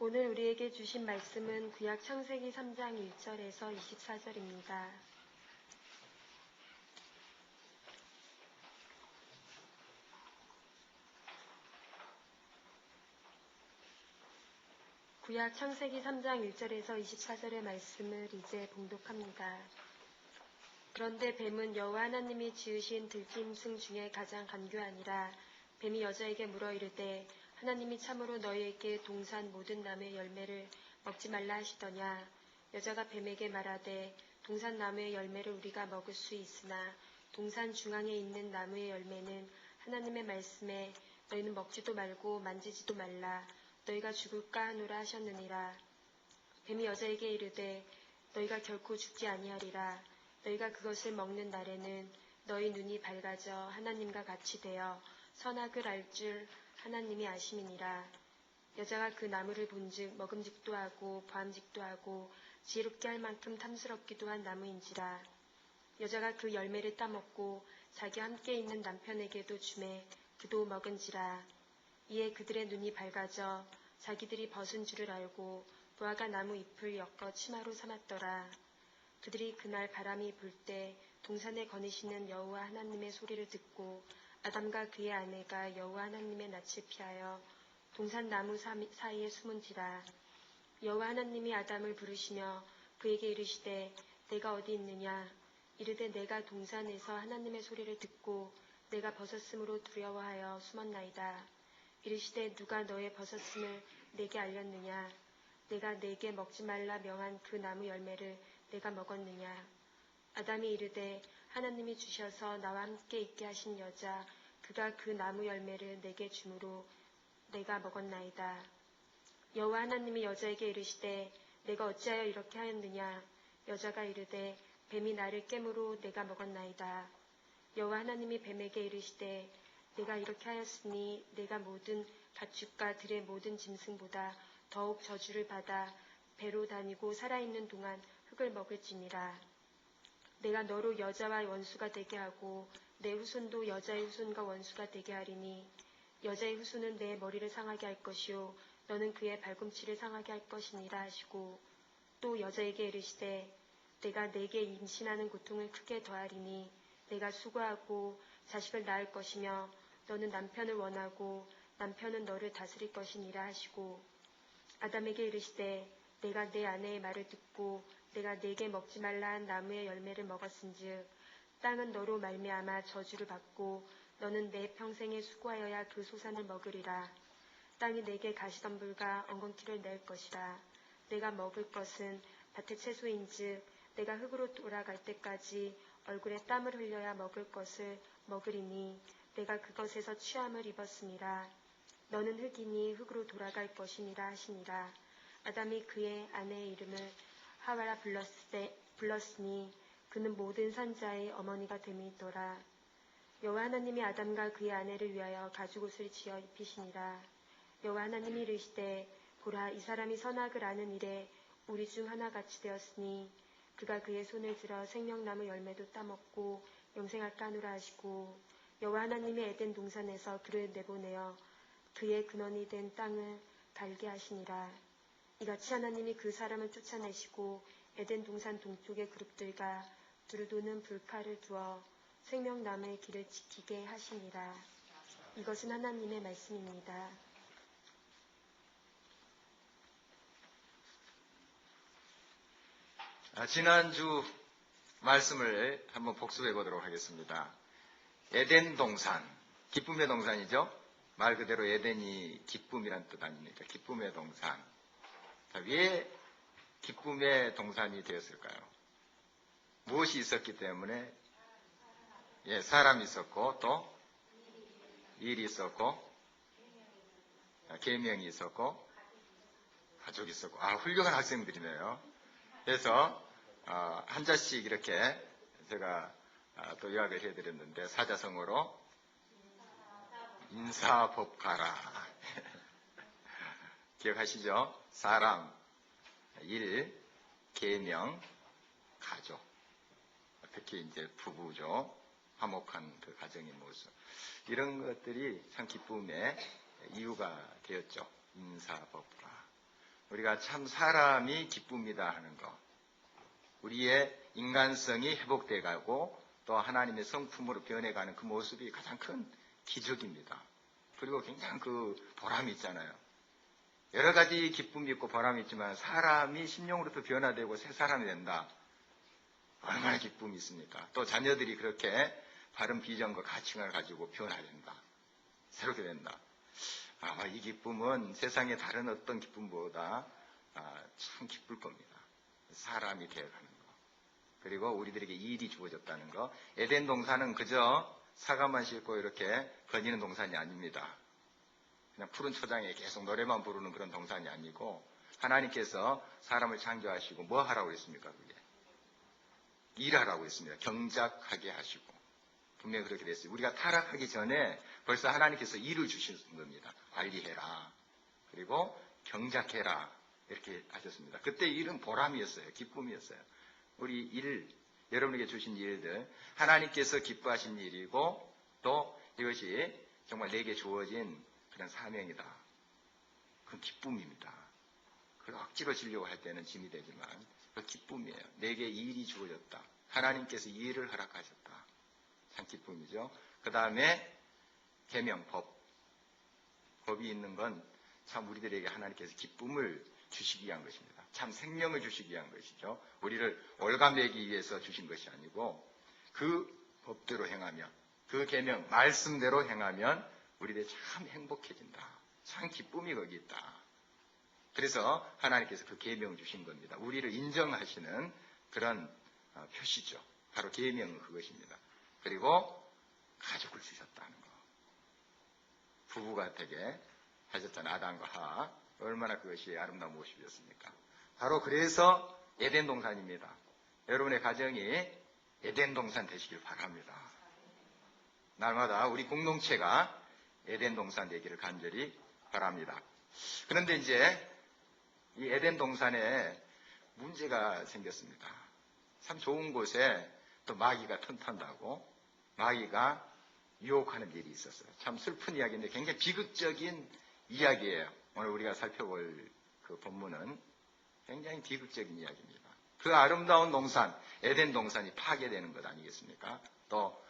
오늘 우리에게 주신 말씀은 구약 창세기 3장 1절에서 24절입니다. 구약 창세기 3장 1절에서 24절의 말씀을 이제 봉독합니다. 그런데 뱀은 여호와 하나님이 지으신 들짐승 중에 가장 간교하니라. 뱀이 여자에게 물어 이르되 하나님이 참으로 너희에게 동산 모든 나무의 열매를 먹지 말라 하시더냐. 여자가 뱀에게 말하되 동산 나무의 열매를 우리가 먹을 수 있으나 동산 중앙에 있는 나무의 열매는 하나님의 말씀에 너희는 먹지도 말고 만지지도 말라. 너희가 죽을까 하노라 하셨느니라. 뱀이 여자에게 이르되 너희가 결코 죽지 아니하리라. 너희가 그것을 먹는 날에는 너희 눈이 밝아져 하나님과 같이 되어 선악을 알 줄 하나님이 아심이니라. 여자가 그 나무를 본즉 먹음직도 하고 보암직도 하고 지혜롭게 할 만큼 탐스럽기도 한 나무인지라. 여자가 그 열매를 따먹고 자기와 함께 있는 남편에게도 주매 그도 먹은지라. 이에 그들의 눈이 밝아져 자기들이 벗은 줄을 알고 무화과 나무 잎을 엮어 치마로 삼았더라. 그들이 그날 바람이 불 때 동산에 거니시는 여호와 하나님의 소리를 듣고 아담과 그의 아내가 여호와 하나님의 낯을 피하여 동산 나무 사이에 숨은지라. 여호와 하나님이 아담을 부르시며 그에게 이르시되 내가 어디 있느냐. 이르되 내가 동산에서 하나님의 소리를 듣고 내가 벗었으므로 두려워하여 숨었나이다. 이르시되 누가 너의 벗었음을 내게 알렸느냐. 내가 내게 먹지 말라 명한 그 나무 열매를 내가 먹었느냐. 아담이 이르되 하나님이 주셔서 나와 함께 있게 하신 여자 그가 그 나무 열매를 내게 주므로 내가 먹었나이다. 여호와 하나님이 여자에게 이르시되 내가 어찌하여 이렇게 하였느냐. 여자가 이르되 뱀이 나를 깨므로 내가 먹었나이다. 여호와 하나님이 뱀에게 이르시되 내가 이렇게 하였으니 내가 모든 가축과 들의 모든 짐승보다 더욱 저주를 받아 배로 다니고 살아있는 동안 흙을 먹을지니라. 내가 너로 여자와 원수가 되게 하고 내 후손도 여자의 후손과 원수가 되게 하리니 여자의 후손은 내 머리를 상하게 할 것이요 너는 그의 발꿈치를 상하게 할 것이니라 하시고 또 여자에게 이르시되 내가 내게 임신하는 고통을 크게 더하리니 내가 수고하고 자식을 낳을 것이며 너는 남편을 원하고 남편은 너를 다스릴 것이니라 하시고 아담에게 이르시되 내가 내 아내의 말을 듣고 내가 내게 먹지 말라 한 나무의 열매를 먹었은즉 땅은 너로 말미암아 저주를 받고 너는 내 평생에 수고하여야 그 소산을 먹으리라. 땅이 내게 가시덤불과 엉겅퀴를 낼 것이라. 내가 먹을 것은 밭의 채소인즉 내가 흙으로 돌아갈 때까지 얼굴에 땀을 흘려야 먹을 것을 먹으리니 내가 그것에서 취함을 입었으니라. 너는 흙이니 흙으로 돌아갈 것이니라 하시니라. 아담이 그의 아내의 이름을 하와라 불렀으니 그는 모든 산자의 어머니가 됨이더라. 여호와 하나님이 아담과 그의 아내를 위하여 가죽옷을 지어 입히시니라. 여호와 하나님이 이르시되 보라 이 사람이 선악을 아는 일에 우리 중 하나같이 되었으니 그가 그의 손을 들어 생명나무 열매도 따먹고 영생할까 하노라 하시고 여호와 하나님이 에덴 동산에서 그를 내보내어 그의 근원이 된 땅을 갈게 하시니라. 이같이 하나님이 그 사람을 쫓아내시고 에덴 동산 동쪽의 그룹들과 두루도는 불칼을 두어 생명나무의 길을 지키게 하시니라. 이것은 하나님의 말씀입니다. 지난주 말씀을 한번 복습해 보도록 하겠습니다. 에덴 동산, 기쁨의 동산이죠. 말 그대로 에덴이 기쁨이란 뜻 아닙니까? 기쁨의 동산. 왜 기쁨의 동산이 되었을까요? 무엇이 있었기 때문에? 사람이 있었고 또 일이 있었고 계명이 있었고 가족이 있었고 훌륭한 학생들이네요. 그래서 한 자씩 이렇게 제가 또 요약을 해드렸는데 사자성어로 인사법가라. 기억하시죠? 사람, 일, 계명, 가족. 특히 이제 부부죠. 화목한 그 가정의 모습. 이런 것들이 참 기쁨의 이유가 되었죠. 인사법가. 우리가 참 사람이 기쁩니다 하는 거. 우리의 인간성이 회복돼 가고 또 하나님의 성품으로 변해가는 그 모습이 가장 큰 기적입니다. 그리고 굉장히 그 보람이 있잖아요. 여러 가지 기쁨이 있고 보람이 있지만 사람이 심령으로부터 변화되고 새 사람이 된다. 얼마나 기쁨이 있습니까? 또 자녀들이 그렇게 바른 비전과 가치관을 가지고 변화된다. 새롭게 된다. 아마 이 기쁨은 세상의 다른 어떤 기쁨보다 참 기쁠 겁니다. 사람이 되어가는 거. 그리고 우리들에게 일이 주어졌다는 거. 에덴 동산은 그저 사과만 싣고 이렇게 거니는 동산이 아닙니다. 그냥 푸른 초장에 계속 노래만 부르는 그런 동산이 아니고 하나님께서 사람을 창조하시고 뭐 하라고 했습니까? 그게? 일하라고 했습니다. 경작하게 하시고 분명히 그렇게 됐어요. 우리가 타락하기 전에 벌써 하나님께서 일을 주신 겁니다. 관리해라. 그리고 경작해라. 이렇게 하셨습니다. 그때 일은 보람이었어요. 기쁨이었어요. 우리 일, 여러분에게 주신 일들 하나님께서 기뻐하신 일이고 또 이것이 정말 내게 주어진 그런 사명이다. 그건 기쁨입니다. 그걸 억지로 지려고 할 때는 짐이 되지만 그 기쁨이에요. 내게 일이 주어졌다. 하나님께서 이 일을 허락하셨다. 참 기쁨이죠. 그 다음에 계명, 법이 있는 건 참 우리들에게 하나님께서 기쁨을 주시기 위한 것입니다. 참 생명을 주시기 위한 것이죠. 우리를 올가매기 위해서 주신 것이 아니고 그 법대로 행하면 그 계명, 말씀대로 행하면 우리들이 참 행복해진다. 참 기쁨이 거기 있다. 그래서 하나님께서 그 계명을 주신 겁니다. 우리를 인정하시는 그런 표시죠. 바로 계명은 그것입니다. 그리고 가족을 주셨다는 거. 부부가 되게 하셨잖아요. 아담과 하와. 얼마나 그것이 아름다운 모습이었습니까? 바로 그래서 에덴 동산입니다. 여러분의 가정이 에덴 동산 되시길 바랍니다. 날마다 우리 공동체가 에덴 동산 되기를 간절히 바랍니다. 그런데 이제 이 에덴 동산에 문제가 생겼습니다. 참 좋은 곳에 또 마귀가 턴탄다고 마귀가 유혹하는 일이 있었어요. 참 슬픈 이야기인데 굉장히 비극적인 이야기예요. 오늘 우리가 살펴볼 그 본문은 굉장히 비극적인 이야기입니다. 그 아름다운 동산, 에덴 동산이 파괴되는 것 아니겠습니까? 또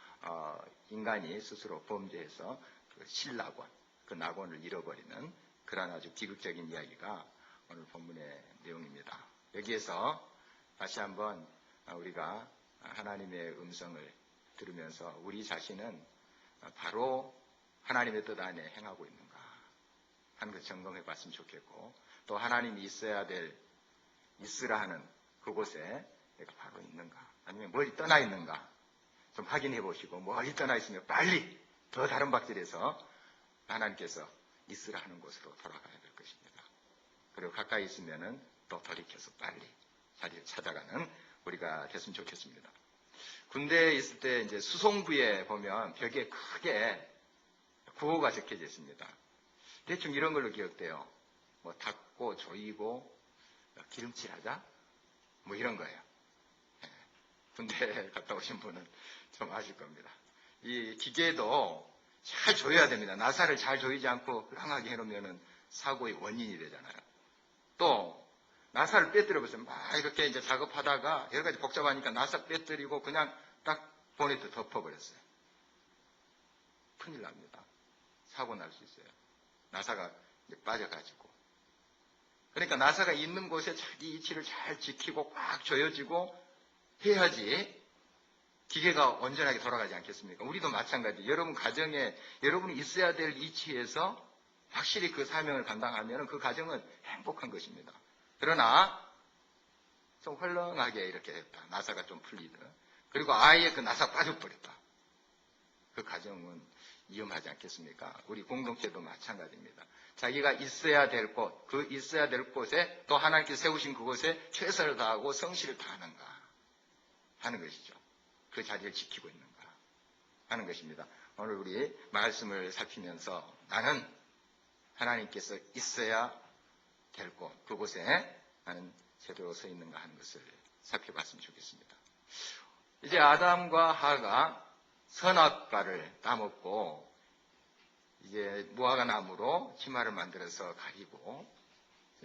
인간이 스스로 범죄해서 그 신낙원, 그 낙원을 잃어버리는 그런 아주 비극적인 이야기가 오늘 본문의 내용입니다. 여기에서 다시 한번 우리가 하나님의 음성을 들으면서 우리 자신은 바로 하나님의 뜻 안에 행하고 있는가 하는 것 점검해 봤으면 좋겠고 또 하나님이 있으라 하는 그곳에 내가 바로 있는가 아니면 멀리 떠나 있는가 좀 확인해 보시고 멀리 떠나 있으면 빨리 더 다른 박질에서 하나님께서 있으라 하는 곳으로 돌아가야 될 것입니다. 그리고 가까이 있으면은 또 돌이켜서 빨리 자리를 찾아가는 우리가 됐으면 좋겠습니다. 군대에 있을 때 이제 수송부에 보면 벽에 크게 구호가 적혀져 있습니다. 대충 이런 걸로 기억돼요. 뭐 닦고 조이고 기름칠하자 뭐 이런 거예요. 군대 갔다 오신 분은 좀 아실 겁니다. 이 기계도 잘 조여야 됩니다. 나사를 잘 조이지 않고 훌륭하게 해놓으면 사고의 원인이 되잖아요. 또 나사를 빼뜨려보세요. 막 이렇게 이제 작업하다가 여러 가지 복잡하니까 나사 빼뜨리고 그냥 딱 보네트 덮어버렸어요. 큰일 납니다. 사고 날 수 있어요. 나사가 이제 빠져가지고. 그러니까 나사가 있는 곳에 자기 위치를 잘 지키고 꽉 조여지고 해야지 기계가 온전하게 돌아가지 않겠습니까? 우리도 마찬가지. 여러분 가정에 여러분이 있어야 될 위치에서 확실히 그 사명을 감당하면 그 가정은 행복한 것입니다. 그러나 좀 헐렁하게 이렇게 했다. 나사가 좀 풀리듯. 그리고 아예 그 나사 빠져버렸다. 그 가정은 위험하지 않겠습니까? 우리 공동체도 마찬가지입니다. 자기가 있어야 될 곳, 그 있어야 될 곳에 또 하나님께서 세우신 그곳에 최선을 다하고 성실을 다하는가 하는 것이죠. 그 자리를 지키고 있는가 하는 것입니다. 오늘 우리 말씀을 살피면서 나는 하나님께서 있어야 될 곳, 그곳에 나는 제대로 서 있는가 하는 것을 살펴봤으면 좋겠습니다. 이제 아담과 하가 선악과를 따먹고 이제 무화과 나무로 치마를 만들어서 가리고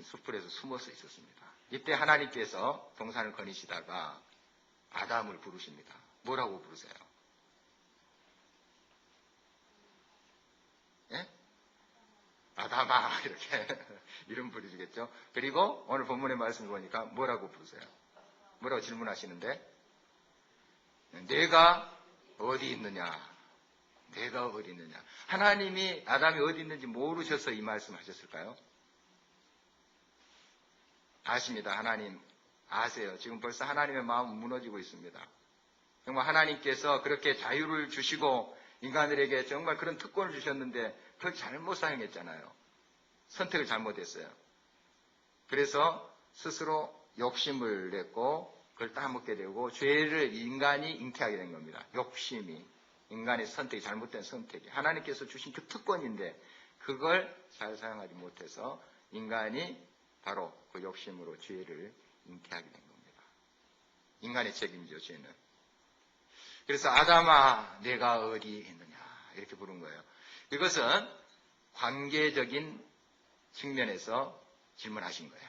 숯불에서 숨어서 있었습니다. 이때 하나님께서 동산을 거니시다가 아담을 부르십니다. 뭐라고 부르세요? 예? 아담아 이렇게 이름 부르시겠죠. 그리고 오늘 본문의 말씀을 보니까 뭐라고 부르세요? 뭐라고 질문하시는데 내가 어디 있느냐? 내가 어디 있느냐? 하나님이 아담이 어디 있는지 모르셔서 이 말씀하셨을까요? 아십니다. 하나님 아세요. 지금 벌써 하나님의 마음은 무너지고 있습니다. 정말 하나님께서 그렇게 자유를 주시고 인간들에게 정말 그런 특권을 주셨는데 그걸 잘못 사용했잖아요. 선택을 잘못했어요. 그래서 스스로 욕심을 냈고 그걸 따먹게 되고 죄를 인간이 잉태하게 된 겁니다. 욕심이 인간의 선택이 잘못된 선택이 하나님께서 주신 그 특권인데 그걸 잘 사용하지 못해서 인간이 바로 그 욕심으로 죄를 잉태하게 된 겁니다. 인간의 책임이죠, 죄는. 그래서 아담아 내가 어디 있느냐 이렇게 부른 거예요. 이것은 관계적인 측면에서 질문하신 거예요.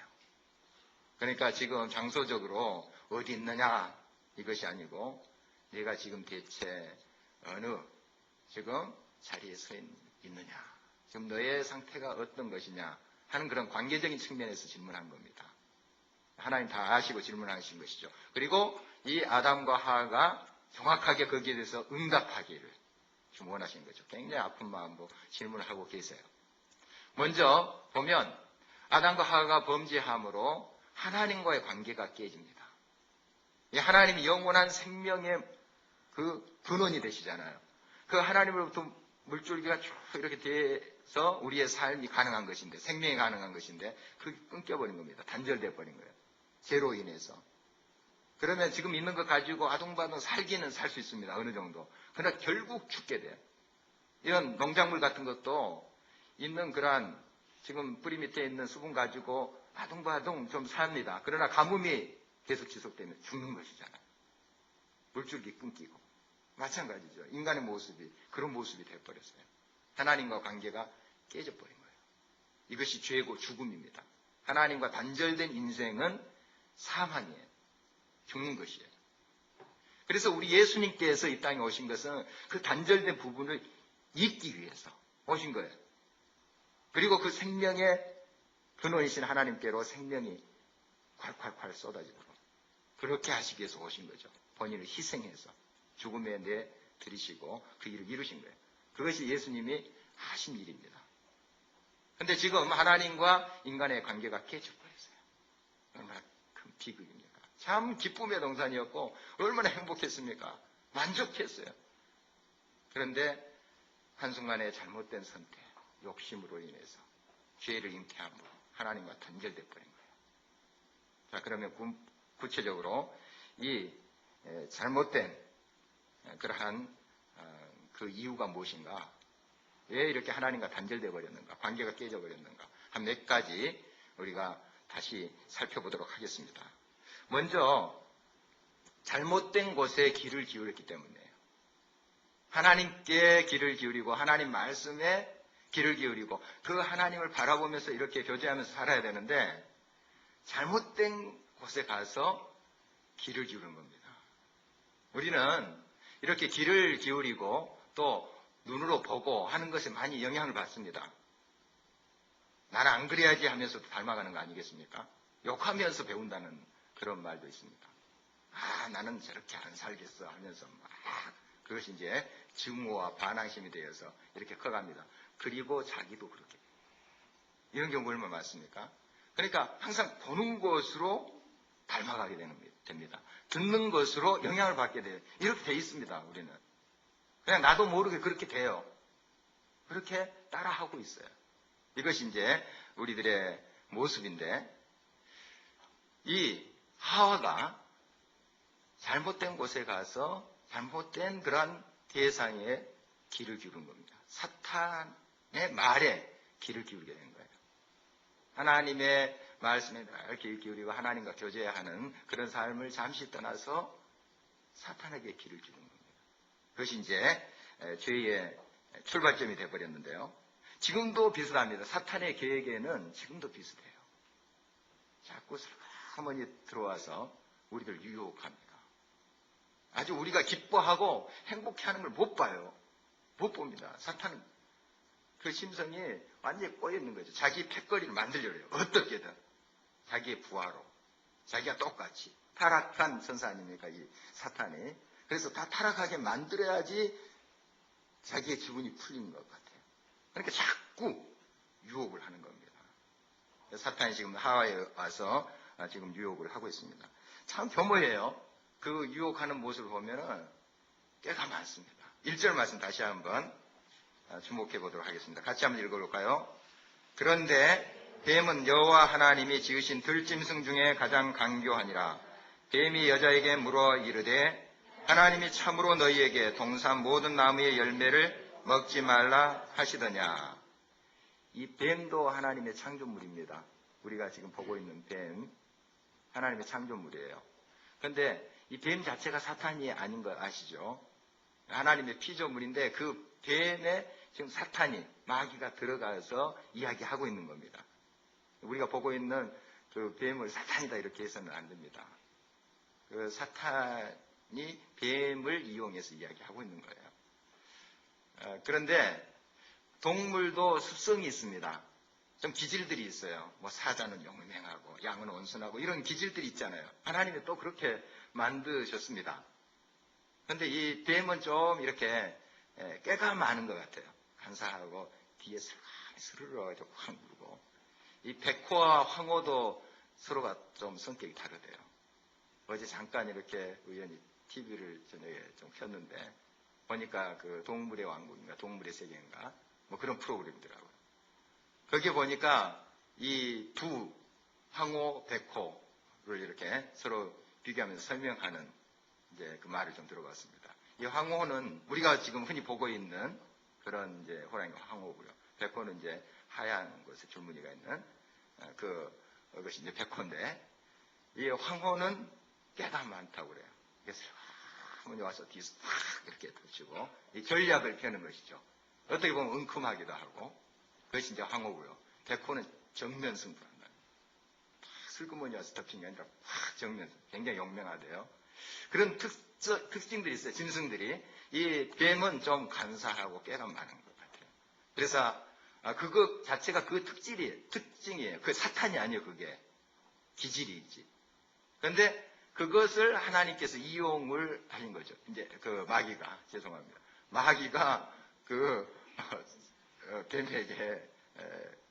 그러니까 지금 장소적으로 어디 있느냐 이것이 아니고 내가 지금 대체 어느 지금 자리에 서 있느냐 지금 너의 상태가 어떤 것이냐 하는 그런 관계적인 측면에서 질문한 겁니다. 하나님 다 아시고 질문하신 것이죠. 그리고 이 아담과 하와가 정확하게 거기에 대해서 응답하기를 좀 원하신 거죠. 굉장히 아픈 마음으로 질문을 하고 계세요. 먼저 보면 아담과 하와가 범죄함으로 하나님과의 관계가 깨집니다. 하나님이 영원한 생명의 그 근원이 되시잖아요. 그 하나님으로부터 물줄기가 쭉 이렇게 돼서 우리의 삶이 가능한 것인데, 생명이 가능한 것인데, 그게 끊겨버린 겁니다. 단절돼 버린 거예요. 죄로 인해서. 그러면 지금 있는 것 가지고 아둥바둥 살기는 살 수 있습니다. 어느 정도. 그러나 결국 죽게 돼요. 이런 농작물 같은 것도 있는 그러한 지금 뿌리 밑에 있는 수분 가지고 아둥바둥 좀 삽니다. 그러나 가뭄이 계속 지속되면 죽는 것이잖아요. 물줄기 끊기고. 마찬가지죠. 인간의 모습이 그런 모습이 되어버렸어요. 하나님과 관계가 깨져버린 거예요. 이것이 죄고 죽음입니다. 하나님과 단절된 인생은 사망이에요. 죽는 것이에요. 그래서 우리 예수님께서 이 땅에 오신 것은 그 단절된 부분을 잇기 위해서 오신 거예요. 그리고 그 생명의 근원이신 하나님께로 생명이 콸콸콸 쏟아지도록 그렇게 하시기 위해서 오신 거죠. 본인을 희생해서 죽음에 내드리시고 그 일을 이루신 거예요. 그것이 예수님이 하신 일입니다. 그런데 지금 하나님과 인간의 관계가 깨져버렸어요. 얼마나 큰 비극입니까? 참 기쁨의 동산이었고 얼마나 행복했습니까? 만족했어요. 그런데 한순간에 잘못된 선택, 욕심으로 인해서 죄를 잉태함으로 하나님과 단절돼 버린 거예요. 자, 그러면 구체적으로 이 잘못된 그러한 그 이유가 무엇인가? 왜 이렇게 하나님과 단절돼 버렸는가? 관계가 깨져 버렸는가? 한 몇 가지 우리가 다시 살펴보도록 하겠습니다. 먼저 잘못된 곳에 귀를 기울였기 때문이에요. 하나님께 귀를 기울이고 하나님 말씀에 귀를 기울이고 그 하나님을 바라보면서 이렇게 교제하면서 살아야 되는데 잘못된 곳에 가서 귀를 기울인 겁니다. 우리는 이렇게 귀를 기울이고 또 눈으로 보고 하는 것에 많이 영향을 받습니다. 나는 안 그래야지 하면서도 닮아가는 거 아니겠습니까? 욕하면서 배운다는 그런 말도 있습니다. 아, 나는 저렇게 안 살겠어 하면서 막 그것이 이제 증오와 반항심이 되어서 이렇게 커갑니다. 그리고 자기도 그렇게. 이런 경우 얼마나 많습니까? 그러니까 항상 보는 것으로 닮아가게 됩니다. 듣는 것으로 영향을 받게 돼요. 이렇게 돼 있습니다, 우리는. 그냥 나도 모르게 그렇게 돼요. 그렇게 따라하고 있어요. 이것이 이제 우리들의 모습인데, 이 하와가 잘못된 곳에 가서 잘못된 그런 대상에 귀를 기울인 겁니다. 사탄의 말에 귀를 기울게 된 거예요. 하나님의 말씀에 늘 귀를 기울이고 하나님과 교제하는 그런 삶을 잠시 떠나서 사탄에게 귀를 기울인 겁니다. 그것이 이제 죄의 출발점이 되어버렸는데요. 지금도 비슷합니다. 사탄의 계획에는 지금도 비슷해요. 자꾸 살가머니 들어와서 우리를 유혹합니다. 아주 우리가 기뻐하고 행복해하는 걸 못 봐요. 못 봅니다. 사탄은 그 심성이 완전히 꼬여 있는 거죠. 자기 패거리를 만들려고 해요. 어떻게든 자기의 부하로, 자기가 똑같이 타락한 천사 아닙니까, 이 사탄이. 그래서 다 타락하게 만들어야지 자기의 기분이 풀린 것 같아요. 그러니까 자꾸 유혹을 하는 겁니다. 사탄이 지금 하와에 와서 지금 유혹을 하고 있습니다. 참 교묘해요. 그 유혹하는 모습을 보면은 꽤가 많습니다. 1절 말씀 다시 한번 주목해 보도록 하겠습니다. 같이 한번 읽어볼까요? 그런데 뱀은 여호와 하나님이 지으신 들짐승 중에 가장 간교하니라. 뱀이 여자에게 물어 이르되 하나님이 참으로 너희에게 동산 모든 나무의 열매를 먹지 말라 하시더냐. 이 뱀도 하나님의 창조물입니다. 우리가 지금 보고 있는 뱀, 하나님의 창조물이에요. 그런데 이 뱀 자체가 사탄이 아닌 거 아시죠? 하나님의 피조물인데 그 뱀에 지금 사탄이, 마귀가 들어가서 이야기하고 있는 겁니다. 우리가 보고 있는 그 뱀을 사탄이다 이렇게 해서는 안 됩니다. 그 사탄이 뱀을 이용해서 이야기하고 있는 거예요. 그런데 동물도 습성이 있습니다. 좀 기질들이 있어요. 뭐 사자는 용맹하고 양은 온순하고 이런 기질들이 있잖아요. 하나님이 또 그렇게 만드셨습니다. 그런데 이 뱀은 좀 이렇게 꾀가 많은 것 같아요. 간사하고 뒤에 스르르 확 물고. 이 백호와 황호도 서로가 좀 성격이 다르대요. 어제 잠깐 이렇게 우연히 TV를 저녁에 좀 켰는데 보니까 그 동물의 왕국인가 동물의 세계인가 뭐 그런 프로그램이더라고요. 거기에 보니까 이 두 황호, 백호를 이렇게 서로 비교하면서 설명하는 이제 그 말을 좀 들어봤습니다. 이 황호는 우리가 지금 흔히 보고 있는 그런 이제 호랑이 황호고요. 백호는 이제 하얀 곳에 줄무늬가 있는 그것이 이제 백호인데 이 황호는 깨가 많다고 그래요. 그래서 한번 와서 뒤에서 팍 이렇게 덮치고 이 전략을 펴는 것이죠. 어떻게 보면 은큼하기도 하고 그것이 이제 황호고요. 백호는 정면 승부한다. 슬그머니 와서 덮친 게 아니라 확 정면, 굉장히 용맹하대요. 그런 특징들이 있어요. 짐승들이. 이 뱀은 좀 간사하고 깨가 많은 것 같아요. 그래서 그거 자체가 그 특징이에요. 그 사탄이 아니에요. 그게 기질이지. 그런데 그것을 하나님께서 이용을 하신 거죠. 이제 그 마귀가 죄송합니다. 마귀가 그 뱀에게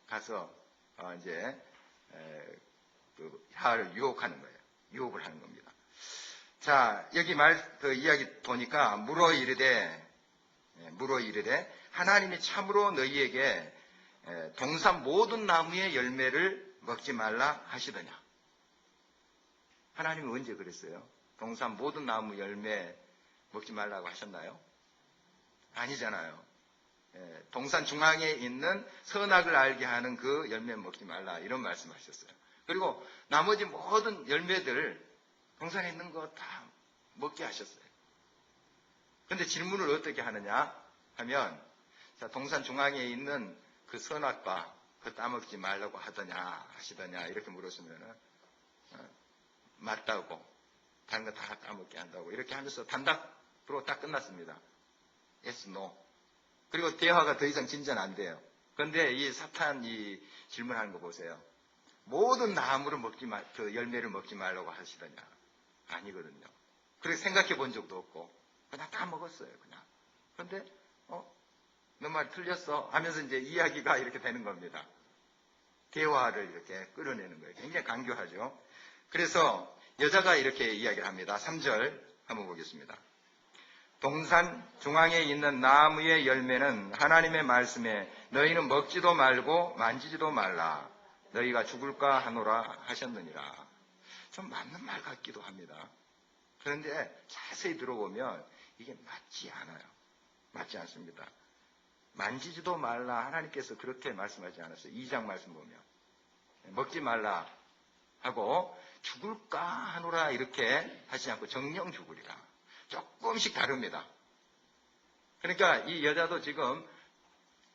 가서 이제 그 하와를 유혹하는 거예요. 유혹을 하는 겁니다. 자, 여기 그 이야기 보니까 물어 이르되 하나님이 참으로 너희에게 동산 모든 나무의 열매를 먹지 말라 하시더냐. 하나님이 언제 그랬어요? 동산 모든 나무 열매 먹지 말라고 하셨나요? 아니잖아요. 동산 중앙에 있는 선악을 알게 하는 그 열매 먹지 말라 이런 말씀하셨어요. 그리고 나머지 모든 열매들 동산에 있는 거 다 먹게 하셨어요. 그런데 질문을 어떻게 하느냐 하면 자, 동산 중앙에 있는 그 선악과 그거 따먹지 말라고 하시더냐 이렇게 물었으면 맞다고 다른 거 다 따먹게 한다고 이렇게 하면서 단답으로 딱 끝났습니다. Yes, no. 그리고 대화가 더 이상 진전 안 돼요. 그런데 이 사탄이 질문하는 거 보세요. 모든 나무를 그 열매를 먹지 말라고 하시더냐. 아니거든요. 그렇게 생각해 본 적도 없고, 그냥 다 먹었어요, 그냥. 그런데, 너 말 틀렸어. 하면서 이제 이야기가 이렇게 되는 겁니다. 대화를 이렇게 끌어내는 거예요. 굉장히 간교하죠. 그래서 여자가 이렇게 이야기를 합니다. 3절 한번 보겠습니다. 동산 중앙에 있는 나무의 열매는 하나님의 말씀에 너희는 먹지도 말고 만지지도 말라. 너희가 죽을까 하노라 하셨느니라. 좀 맞는 말 같기도 합니다. 그런데 자세히 들어보면 이게 맞지 않아요. 맞지 않습니다. 만지지도 말라 하나님께서 그렇게 말씀하지 않았어요. 2장 말씀 보면. 먹지 말라 하고 죽을까 하노라 이렇게 하지 않고 정령 죽으리라. 조금씩 다릅니다. 그러니까 이 여자도 지금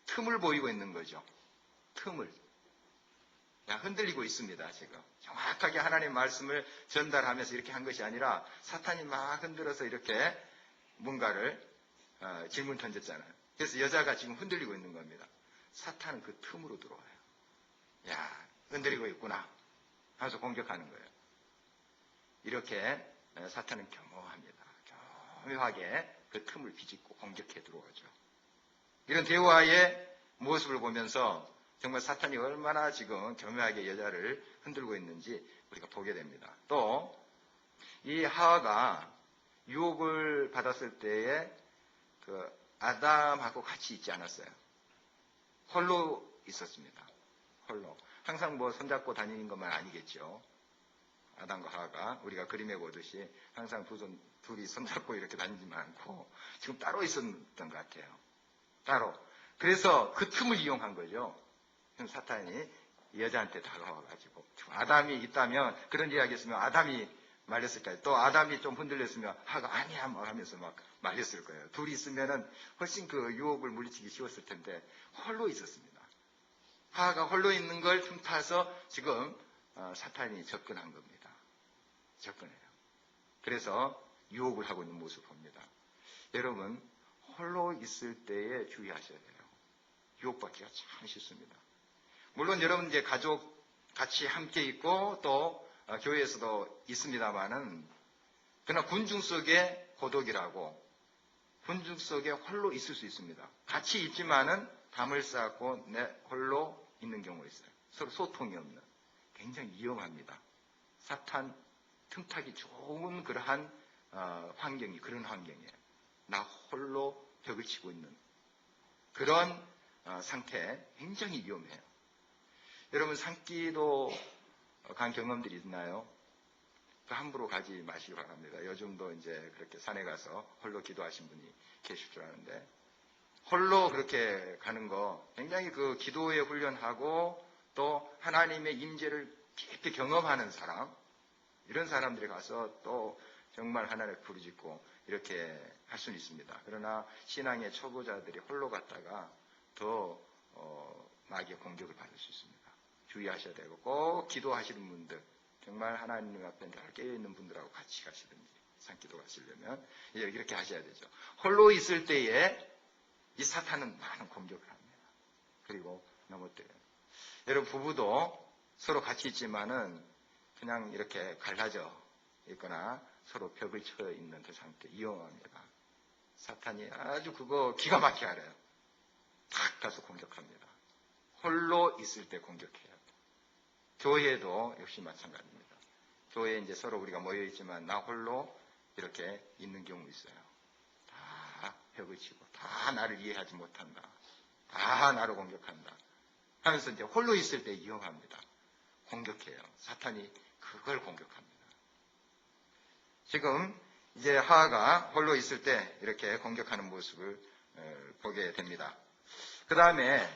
틈을 보이고 있는 거죠. 틈을. 흔들리고 있습니다, 지금. 정확하게 하나님의 말씀을 전달하면서 이렇게 한 것이 아니라 사탄이 막 흔들어서 이렇게 뭔가를 질문 던졌잖아요. 그래서 여자가 지금 흔들리고 있는 겁니다. 사탄은 그 틈으로 들어와요. 야, 흔들리고 있구나 하면서 공격하는 거예요. 이렇게 사탄은 교묘합니다. 교묘하게 그 틈을 비집고 공격해 들어오죠. 이런 대화의 모습을 보면서 정말 사탄이 얼마나 지금 교묘하게 여자를 흔들고 있는지 우리가 보게 됩니다. 또 이 하와가 유혹을 받았을 때에 그 아담하고 같이 있지 않았어요. 홀로 있었습니다. 홀로. 항상 뭐 손잡고 다니는 것만 아니겠죠. 아담과 하와가 우리가 그림에 보듯이 항상 둘이 손잡고 이렇게 다니지만 않고 지금 따로 있었던 것 같아요. 따로. 그래서 그 틈을 이용한 거죠. 그럼 사탄이 여자한테 다가와가지고 아담이 있다면 그런 이야기 했으면 아담이 말렸을까요? 또 아담이 좀 흔들렸으면 하가 아니야 뭐 하면서 막 말렸을 거예요. 둘이 있으면은 훨씬 그 유혹을 물리치기 쉬웠을 텐데 홀로 있었습니다. 하가 홀로 있는 걸 틈타서 지금 사탄이 접근한 겁니다. 접근해요. 그래서 유혹을 하고 있는 모습을 봅니다. 여러분 홀로 있을 때에 주의하셔야 돼요. 유혹받기가 참 쉽습니다. 물론 여러분 이제 가족 같이 함께 있고 또 교회에서도 있습니다만은 그러나 군중 속에 고독이라고 군중 속에 홀로 있을 수 있습니다. 같이 있지만은 담을 쌓고 내 홀로 있는 경우가 있어요. 서로 소통이 없는 굉장히 위험합니다. 사탄 틈타기 좋은 그러한 환경이 그런 환경이에요. 나 홀로 벽을 치고 있는 그런 상태 굉장히 위험해요. 여러분 산기도 간 경험들이 있나요? 함부로 가지 마시기 바랍니다. 요즘도 이제 그렇게 산에 가서 홀로 기도하신 분이 계실 줄 아는데 홀로 그렇게 가는 거 굉장히 그 기도에 훈련하고 또 하나님의 임재를 깊이 경험하는 사람 이런 사람들이 가서 또 정말 하나님을 부르짖고 이렇게 할 수는 있습니다. 그러나 신앙의 초보자들이 홀로 갔다가 더 마귀의 공격을 받을 수 있습니다. 주의하셔야 되고 꼭 기도하시는 분들 정말 하나님 앞에 잘 깨어있는 분들하고 같이 가시든지 산기도 가시려면 이렇게 하셔야 되죠. 홀로 있을 때에 이 사탄은 많은 공격을 합니다. 그리고 넘어뜨려요. 여러분 부부도 서로 같이 있지만은 그냥 이렇게 갈라져 있거나 서로 벽을 쳐 있는 그 상태 위험합니다. 사탄이 아주 그거 기가 막히게 알아요. 탁 가서 공격합니다. 홀로 있을 때 공격해요. 교회도 역시 마찬가지입니다. 교회에 이제 서로 우리가 모여 있지만 나 홀로 이렇게 있는 경우 있어요. 다 벽을 치고 다 나를 이해하지 못한다. 다 나를 공격한다. 하면서 이제 홀로 있을 때 위험합니다. 공격해요. 사탄이 그걸 공격합니다. 지금 이제 하하가 홀로 있을 때 이렇게 공격하는 모습을 보게 됩니다. 그 다음에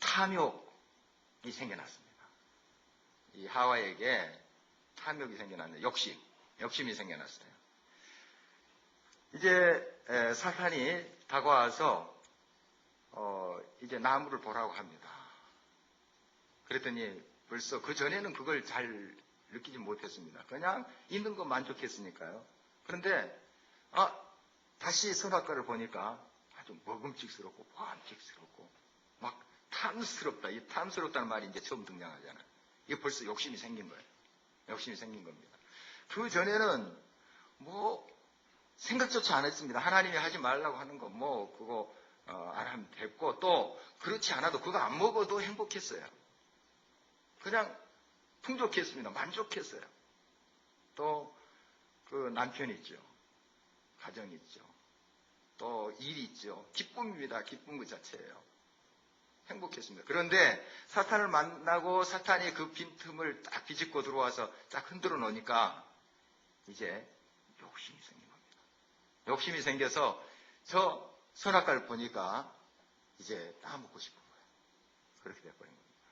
탐욕이 생겨났습니다. 이 하와에게 탐욕이 생겨났는데 욕심이 생겨났어요. 이제 사탄이 다가와서 이제 나무를 보라고 합니다. 그랬더니 벌써 그 전에는 그걸 잘 느끼지 못했습니다. 그냥 있는 거 만족했으니까요. 그런데 다시 선악과를 보니까 아주 먹음직스럽고 보암직스럽고 막 탐스럽다. 이 탐스럽다는 말이 이제 처음 등장하잖아요. 이게 벌써 욕심이 생긴 거예요. 욕심이 생긴 겁니다. 그 전에는 뭐 생각조차 안 했습니다. 하나님이 하지 말라고 하는 거 뭐 그거 안 하면 됐고 또 그렇지 않아도 그거 안 먹어도 행복했어요. 그냥 풍족했습니다. 만족했어요. 또 그 남편 있죠. 가정 있죠. 또 일 있죠. 기쁨입니다. 기쁨 그 자체예요. 행복했습니다. 그런데 사탄을 만나고 사탄이 그 빈틈을 딱 비집고 들어와서 딱 흔들어 놓으니까 이제 욕심이 생긴 겁니다. 욕심이 생겨서 저 선악과를 보니까 이제 따먹고 싶은 거예요. 그렇게 돼버린 겁니다.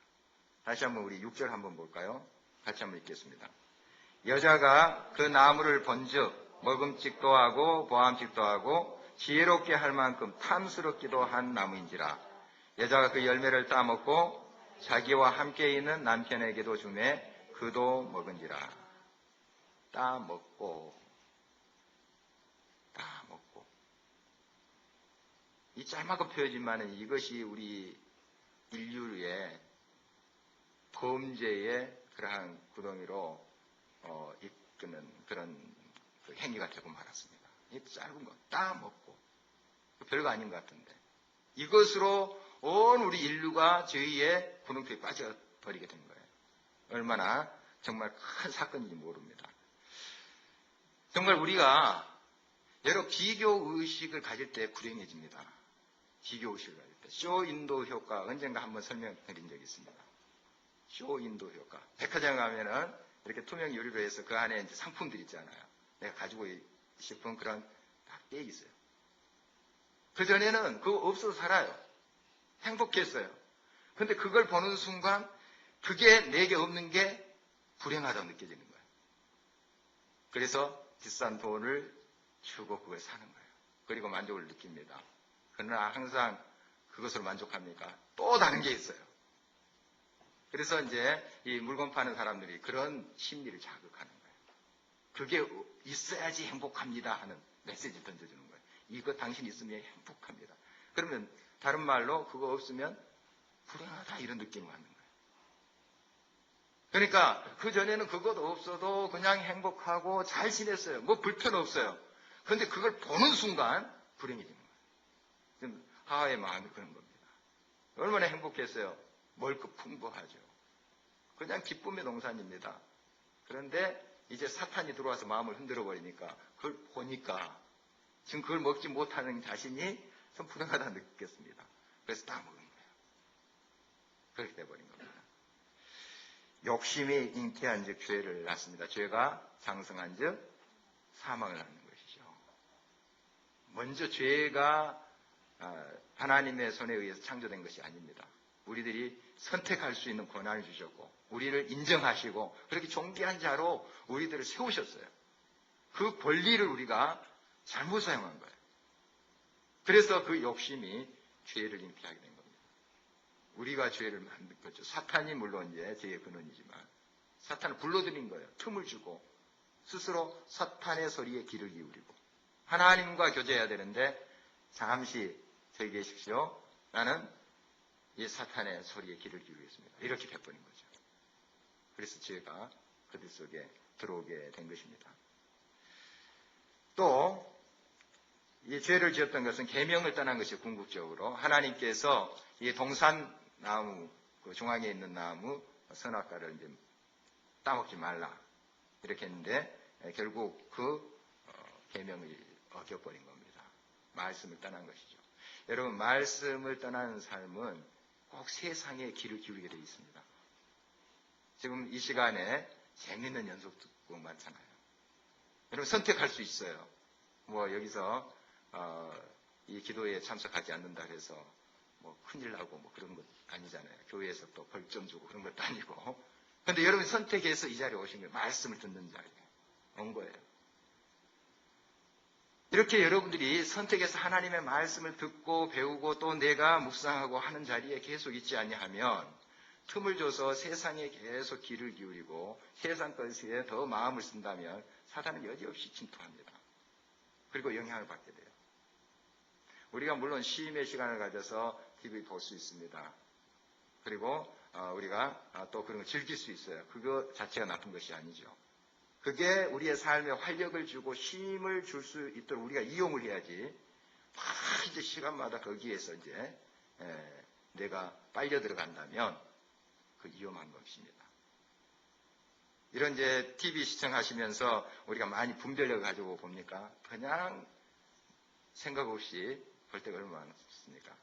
다시 한번 우리 6절 한번 볼까요? 같이 한번 읽겠습니다. 여자가 그 나무를 본즉 먹음직도 하고 보암직도 하고 지혜롭게 할 만큼 탐스럽기도 한 나무인지라 여자가 그 열매를 따먹고 자기와 함께 있는 남편에게도 주매 그도 먹은지라. 따먹고. 이 짤막한 표현이지만 이것이 우리 인류의 범죄의 그러한 구덩이로 이끄는 그런 그 행위가 되고 말았습니다. 이 짧은 거 따먹고 별거 아닌 것 같은데 이것으로 온 우리 인류가 죄의 구렁텅이에 빠져버리게 된 거예요. 얼마나 정말 큰 사건인지 모릅니다. 정말 우리가 여러 비교의식을 가질 때 불행해집니다. 비교의식을 가질 때. 쇼인도 효과 언젠가 한번 설명드린 적이 있습니다. 쇼인도 효과. 백화점 가면은 이렇게 투명 유리로 해서 그 안에 이제 상품들 있잖아요. 내가 가지고 싶은 그런 백이 있어요. 그전에는 그거 없어도 살아요. 행복했어요. 근데 그걸 보는 순간 그게 내게 없는 게 불행하다고 느껴지는 거예요. 그래서 비싼 돈을 주고 그걸 사는 거예요. 그리고 만족을 느낍니다. 그러나 항상 그것으로 만족합니까? 또 다른 게 있어요. 그래서 이제 이 물건 파는 사람들이 그런 심리를 자극하는 거예요. 그게 있어야지 행복합니다 하는 메시지를 던져주는 거예요. 이거 당신 있으면 행복합니다. 그러면 다른 말로 그거 없으면 불행하다 이런 느낌을 받는 거예요. 그러니까 그 전에는 그것 없어도 그냥 행복하고 잘 지냈어요. 뭐 불편 없어요. 그런데 그걸 보는 순간 불행해지는 거예요. 지금 하하의 마음이 그런 겁니다. 얼마나 행복했어요. 멀고 풍부하죠. 그냥 기쁨의 동산입니다. 그런데 이제 사탄이 들어와서 마음을 흔들어 버리니까 그걸 보니까 지금 그걸 먹지 못하는 자신이 좀 불행하다 느꼈습니다. 그래서 다 먹은 거예요. 그렇게 돼버린 겁니다. 욕심이 잉태한 즉 죄를 낳습니다. 죄가 장성한 즉 사망을 낳는 것이죠. 먼저 죄가 하나님의 손에 의해서 창조된 것이 아닙니다. 우리들이 선택할 수 있는 권한을 주셨고 우리를 인정하시고 그렇게 존귀한 자로 우리들을 세우셨어요. 그 권리를 우리가 잘못 사용한 거예요. 그래서 그 욕심이 죄를 잉태하게 된 겁니다. 우리가 죄를 만든 거죠. 사탄이 물론 이제 죄의 근원이지만 사탄을 불러들인 거예요. 틈을 주고 스스로 사탄의 소리에 귀를 기울이고 하나님과 교제해야 되는데 잠시 저기 계십시오. 나는 이 사탄의 소리에 귀를 기울이겠습니다. 이렇게 돼버린 거죠. 그래서 죄가 그들 속에 들어오게 된 것입니다. 또 이 죄를 지었던 것은 계명을 떠난 것이 궁극적으로 하나님께서 이 동산나무 그 중앙에 있는 나무 선악과를 이제 따먹지 말라 이렇게 했는데 결국 그 계명을 어겨버린 겁니다. 말씀을 떠난 것이죠. 여러분 말씀을 떠나는 삶은 꼭 세상에 귀를 기울이게 되어 있습니다. 지금 이 시간에 재미있는 연속극 많잖아요. 여러분 선택할 수 있어요. 뭐 여기서 이 기도에 참석하지 않는다 해서 뭐 큰일 나고 뭐 그런 것 아니잖아요. 교회에서 또 벌점 주고 그런 것도 아니고. 그런데 여러분 선택해서 이 자리에 오신 거예요. 말씀을 듣는 자리에 온 거예요. 이렇게 여러분들이 선택해서 하나님의 말씀을 듣고 배우고 또 내가 묵상하고 하는 자리에 계속 있지 아니하면 틈을 줘서 세상에 계속 귀를 기울이고 세상 것에 더 마음을 쓴다면 사단은 여지없이 침투합니다. 그리고 영향을 받게 돼요. 우리가 물론 쉼의 시간을 가져서 TV 볼 수 있습니다. 그리고 우리가 또 그런 걸 즐길 수 있어요. 그거 자체가 나쁜 것이 아니죠. 그게 우리의 삶에 활력을 주고 쉼을 줄 수 있도록 우리가 이용을 해야지. 막 이제 시간마다 거기에서 이제 내가 빨려 들어간다면 그 위험한 것입니다. 이런 이제 TV 시청하시면서 우리가 많이 분별력을 가지고 봅니까? 그냥 생각 없이 볼 때가 얼마나 많습니까?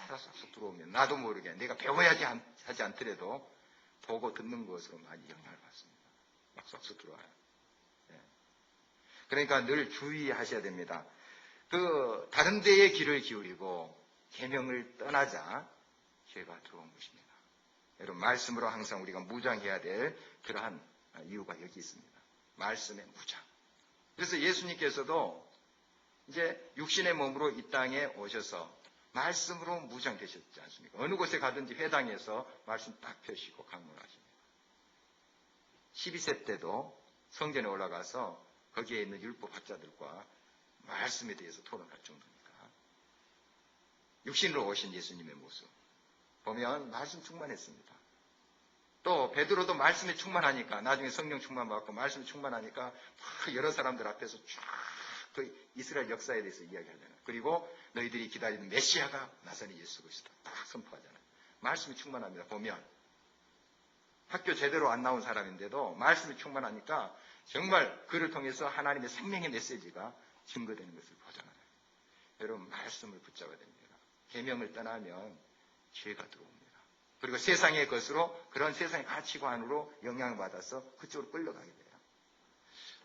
그래서 쏙쏙 들어오면 나도 모르게 내가 배워야지 하지 않더라도 보고 듣는 것으로 많이 영향을 받습니다. 막 쏙쏙 들어와요. 그러니까 늘 주의하셔야 됩니다. 그 다른 데에 귀를 기울이고 계명을 떠나자 죄가 들어온 것입니다. 여러분 말씀으로 항상 우리가 무장해야 될 그러한 이유가 여기 있습니다. 말씀의 무장. 그래서 예수님께서도 이제 육신의 몸으로 이 땅에 오셔서 말씀으로 무장되셨지 않습니까? 어느 곳에 가든지 회당에서 말씀 딱 펴시고 강론하십니다. 12세 때도 성전에 올라가서 거기에 있는 율법 학자들과 말씀에 대해서 토론할 정도니까. 육신으로 오신 예수님의 모습 보면 말씀 충만했습니다. 또 베드로도 말씀에 충만하니까 나중에 성령 충만 받고 말씀에 충만하니까 막 여러 사람들 앞에서 쫙 그 이스라엘 역사에 대해서 이야기하잖아요. 그리고 너희들이 기다리는 메시아가 나사렛 예수 그리스도다 딱 선포하잖아요. 말씀이 충만합니다. 보면 학교 제대로 안 나온 사람인데도 말씀이 충만하니까 정말 그를 통해서 하나님의 생명의 메시지가 증거되는 것을 보잖아요. 여러분 말씀을 붙잡아야 됩니다. 계명을 떠나면 죄가 들어옵니다. 그리고 세상의 것으로 그런 세상의 가치관으로 영향을 받아서 그쪽으로 끌려가게 돼요.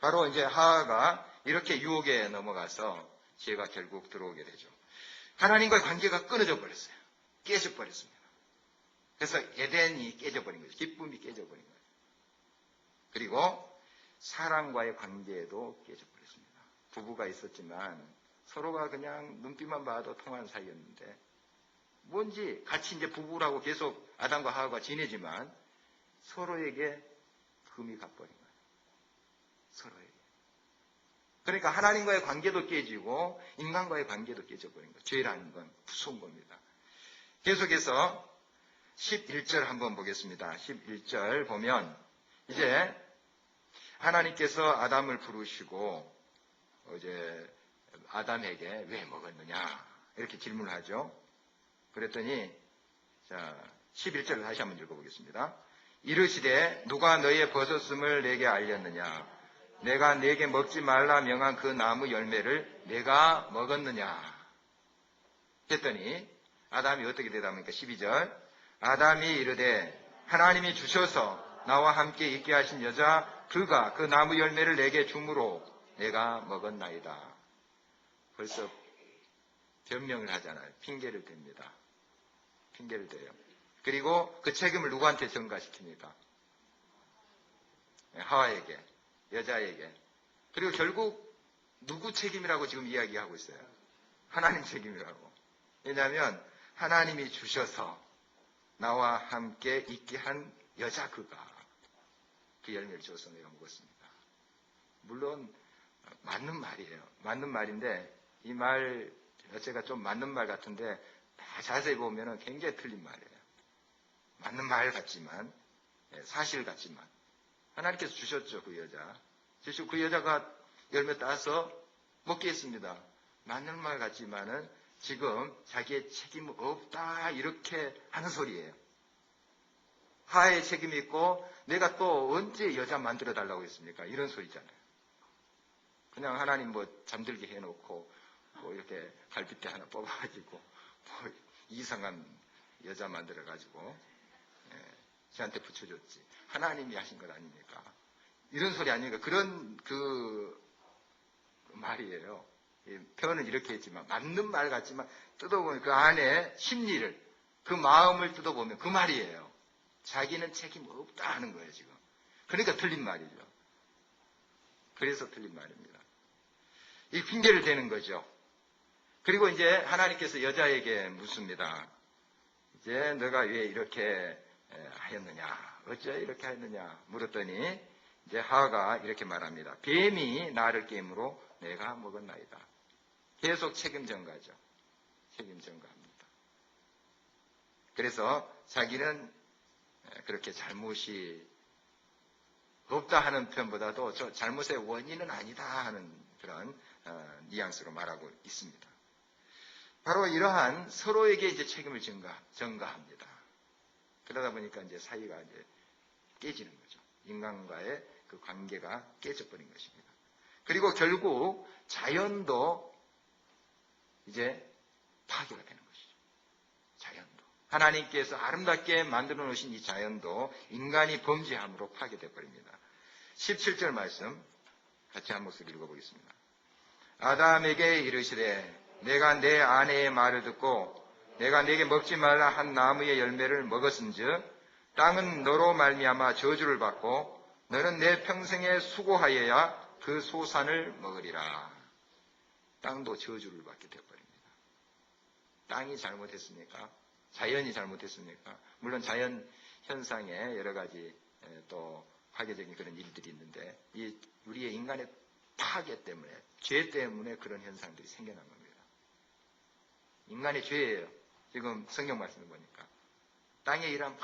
바로 이제 하와가 이렇게 유혹에 넘어가서 죄가 결국 들어오게 되죠. 하나님과의 관계가 끊어져 버렸어요. 깨져 버렸습니다. 그래서 에덴이 깨져버린 거죠. 기쁨이 깨져버린 거예요. 그리고 사랑과의 관계도 깨져버렸습니다. 부부가 있었지만 서로가 그냥 눈빛만 봐도 통하는 사이였는데 뭔지 같이 이제 부부라고 계속 아담과 하와가 지내지만 서로에게 금이 가버린 거예요. 서로에게. 그러니까 하나님과의 관계도 깨지고 인간과의 관계도 깨져버린 거예요. 죄라는 건 무서운 겁니다. 계속해서 11절 한번 보겠습니다. 11절 보면 이제 하나님께서 아담을 부르시고 이제 아담에게 왜 먹었느냐 이렇게 질문을 하죠. 그랬더니 자 11절을 다시 한번 읽어보겠습니다. 이르시되 누가 너의 벗었음을 내게 알렸느냐 내가 내게 먹지 말라 명한 그 나무 열매를 내가 먹었느냐 했더니 아담이 어떻게 대답합니까? 12절 아담이 이르되 하나님이 주셔서 나와 함께 있게 하신 여자 그가 그 나무 열매를 내게 주므로 내가 먹었나이다. 벌써 변명을 하잖아요. 핑계를 댑니다. 핑계를 대요. 그리고 그 책임을 누구한테 전가시킵니까? 하와에게, 여자에게. 그리고 결국 누구 책임이라고 지금 이야기하고 있어요? 하나님 책임이라고. 왜냐하면 하나님이 주셔서 나와 함께 있게 한 여자 그가 그 열매를 줘서 내가 먹었습니다. 물론 맞는 말이에요. 맞는 말인데 이 말 자체가 좀 맞는 말 같은데 다 자세히 보면 굉장히 틀린 말이에요. 맞는 말 같지만 사실 같지만 하나님께서 주셨죠. 그 여자. 주시고 그 여자가 열매 따서 먹게 했습니다. 맞는 말 같지만은 지금 자기의 책임 없다 이렇게 하는 소리예요. 하의 책임이 있고 내가 또 언제 여자 만들어 달라고 했습니까? 이런 소리잖아요. 그냥 하나님 뭐 잠들게 해놓고 뭐 이렇게 갈빗대 하나 뽑아가지고 뭐 이상한 여자 만들어가지고 저한테 붙여줬지. 하나님이 하신 것 아닙니까? 이런 소리 아닙니까? 그런 그 말이에요. 표현은 이렇게 했지만 맞는 말 같지만 뜯어보면 그 안에 심리를 그 마음을 뜯어보면 그 말이에요. 자기는 책임 없다 하는 거예요 지금. 그러니까 틀린 말이죠. 그래서 틀린 말입니다. 이 핑계를 대는 거죠. 그리고 이제 하나님께서 여자에게 묻습니다. 이제 너가 왜 이렇게 하였느냐? 어째 이렇게 하였느냐? 물었더니 이제 하와가 이렇게 말합니다. 뱀이 나를 깨므로 내가 먹었나이다. 계속 책임 전가죠. 책임 전가합니다. 그래서 자기는 그렇게 잘못이 없다 하는 표현보다도 저 잘못의 원인은 아니다 하는 그런 뉘앙스로 말하고 있습니다. 바로 이러한 서로에게 이제 책임을 전가합니다. 그러다 보니까 이제 사이가 이제 깨지는 거죠. 인간과의 그 관계가 깨져버린 것입니다. 그리고 결국 자연도 이제 파괴가 되는 것이죠. 자연도. 하나님께서 아름답게 만들어 놓으신 이 자연도 인간이 범죄함으로 파괴되어 버립니다. 17절 말씀 같이 한 목소리 읽어보겠습니다. 아담에게 이르시되 내가 내 아내의 말을 듣고 내가 내게 먹지 말라 한 나무의 열매를 먹었은즉 땅은 너로 말미암아 저주를 받고 너는 내 평생에 수고하여야 그 소산을 먹으리라. 땅도 저주를 받게 되어버립니다. 땅이 잘못했습니까? 자연이 잘못했습니까? 물론 자연 현상에 여러 가지 또 파괴적인 그런 일들이 있는데 이 우리의 인간의 파괴 때문에, 죄 때문에 그런 현상들이 생겨난 겁니다. 인간의 죄예요. 지금 성경 말씀을 보니까 땅에 일어난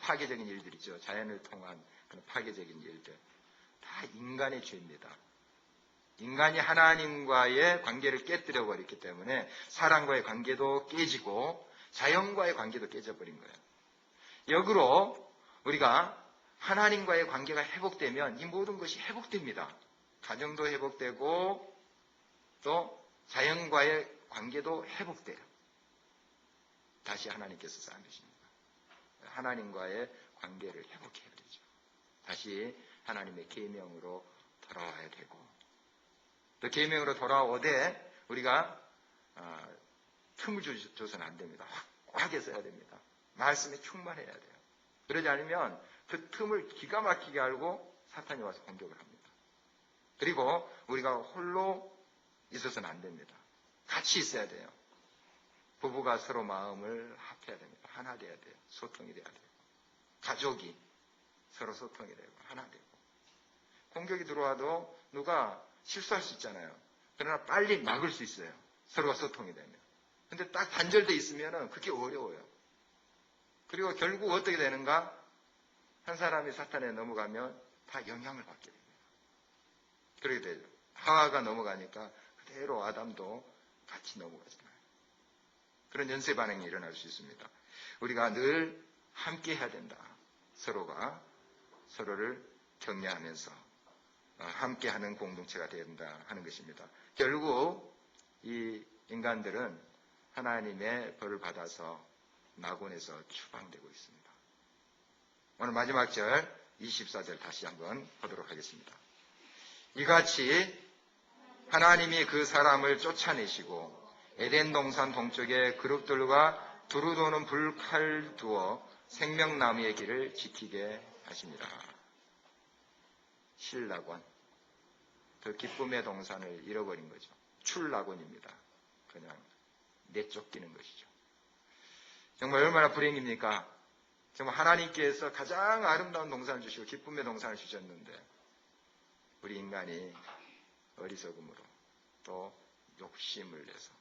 파괴적인 일들이죠. 자연을 통한 그런 파괴적인 일들 다 인간의 죄입니다. 인간이 하나님과의 관계를 깨뜨려 버렸기 때문에 사람과의 관계도 깨지고 자연과의 관계도 깨져버린 거예요. 역으로 우리가 하나님과의 관계가 회복되면 이 모든 것이 회복됩니다. 가정도 회복되고 또 자연과의 관계도 회복돼요. 다시 하나님께서 쌓아주십니다. 하나님과의 관계를 회복해야 되죠. 다시 하나님의 계명으로 돌아와야 되고 또 계명으로 돌아오되 우리가 틈을 줘서는 안 됩니다. 확고하게 써야 됩니다. 말씀에 충만해야 돼요. 그러지 않으면 그 틈을 기가 막히게 알고 사탄이 와서 공격을 합니다. 그리고 우리가 홀로 있어서는 안 됩니다. 같이 있어야 돼요. 부부가 서로 마음을 합해야 됩니다. 하나 돼야 돼요. 소통이 돼야 돼요. 가족이 서로 소통이 되고 하나 되고 공격이 들어와도 누가 실수할 수 있잖아요. 그러나 빨리 막을 수 있어요. 서로가 소통이 되면. 근데 딱 단절돼 있으면 그게 어려워요. 그리고 결국 어떻게 되는가? 한 사람이 사탄에 넘어가면 다 영향을 받게 됩니다. 그렇게 되죠. 하와가 넘어가니까 그대로 아담도 같이 넘어가잖아요. 그런 연쇄 반응이 일어날 수 있습니다. 우리가 늘 함께 해야 된다. 서로가 서로를 격려하면서 함께하는 공동체가 된다 하는 것입니다. 결국 이 인간들은 하나님의 벌을 받아서 낙원에서 추방되고 있습니다. 오늘 마지막 절 24절 다시 한번 보도록 하겠습니다. 이같이 하나님이 그 사람을 쫓아내시고 에덴 동산 동쪽에 그룹들과 두루 도는 불칼 두어 생명나무의 길을 지키게 하십니다. 실낙원, 그 기쁨의 동산을 잃어버린 거죠. 출낙원입니다. 그냥 내쫓기는 것이죠. 정말 얼마나 불행입니까? 정말 하나님께서 가장 아름다운 동산을 주시고 기쁨의 동산을 주셨는데 우리 인간이 어리석음으로 또 욕심을 내서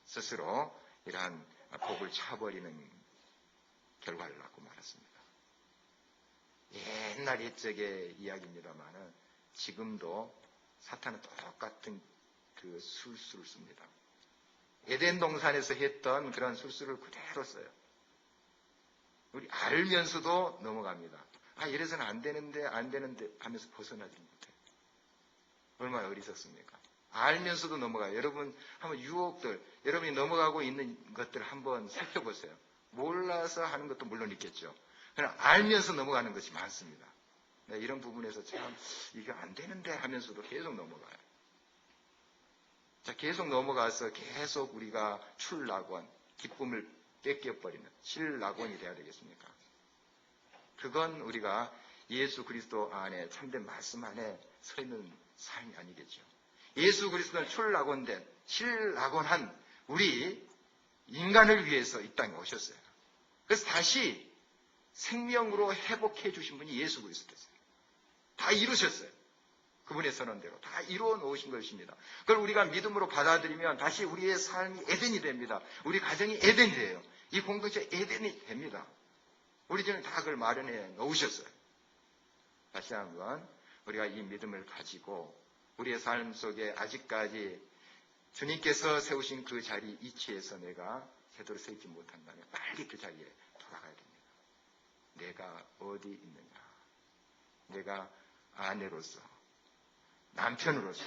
스스로 이러한 복을 차버리는 결과를 낳고 말았습니다. 옛날 옛적의 이야기입니다만은 지금도 사탄은 똑같은 그 술수를 씁니다. 에덴 동산에서 했던 그런 술수를 그대로 써요. 우리 알면서도 넘어갑니다. 이래서는 안 되는데 하면서 벗어나지 못해요. 얼마나 어리석습니까? 알면서도 넘어가요. 여러분 한번 유혹들, 여러분이 넘어가고 있는 것들을 한번 살펴보세요. 몰라서 하는 것도 물론 있겠죠. 그러나 알면서 넘어가는 것이 많습니다. 이런 부분에서 참 이게 안 되는데 하면서도 계속 넘어가요. 자, 계속 넘어가서 계속 우리가 출낙원, 기쁨을 뺏겨버리는 실낙원이 돼야 되겠습니까? 그건 우리가 예수 그리스도 안에 참된 말씀 안에 서 있는 삶이 아니겠죠. 예수 그리스도는 출낙원된 실낙원한 우리 인간을 위해서 이 땅에 오셨어요. 그래서 다시 생명으로 회복해 주신 분이 예수 그리스도였어요. 다 이루셨어요. 그분의 선언대로 다 이루어 놓으신 것입니다. 그걸 우리가 믿음으로 받아들이면 다시 우리의 삶이 에덴이 됩니다. 우리 가정이 에덴이 돼요. 이 공동체 에덴이 됩니다. 우리 집은 다 그걸 마련해 놓으셨어요. 다시 한번 우리가 이 믿음을 가지고 우리의 삶 속에 아직까지 주님께서 세우신 그 자리 이치에서 내가 제대로 서 있지 못한다면 빨리 그 자리에 돌아가야 됩니다. 내가 어디 있느냐? 내가 아내로서, 남편으로서,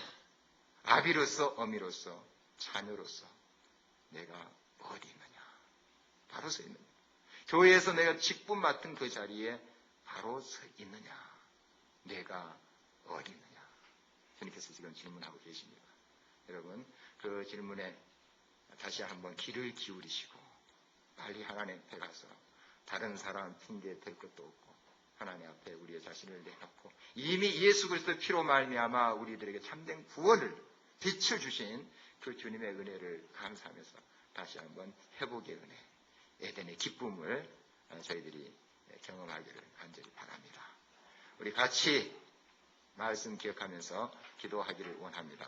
아비로서, 어미로서, 자녀로서 내가 어디 있느냐? 바로 서 있느냐? 교회에서 내가 직분 맡은 그 자리에 바로 서 있느냐? 내가 어디 있느냐? 주님께서 지금 질문하고 계십니다. 여러분, 그 질문에 다시 한번 귀를 기울이시고 빨리 하나님 앞에 가서 다른 사람 핑계 댈 것도 없고 하나님 앞에 우리의 자신을 내놓고 이미 예수 그리스도의 피로 말미암아 우리들에게 참된 구원을 빛을 주신 그 주님의 은혜를 감사하면서 다시 한번 회복의 은혜, 에덴의 기쁨을 저희들이 경험하기를 간절히 바랍니다. 우리 같이 말씀 기억하면서 기도하기를 원합니다.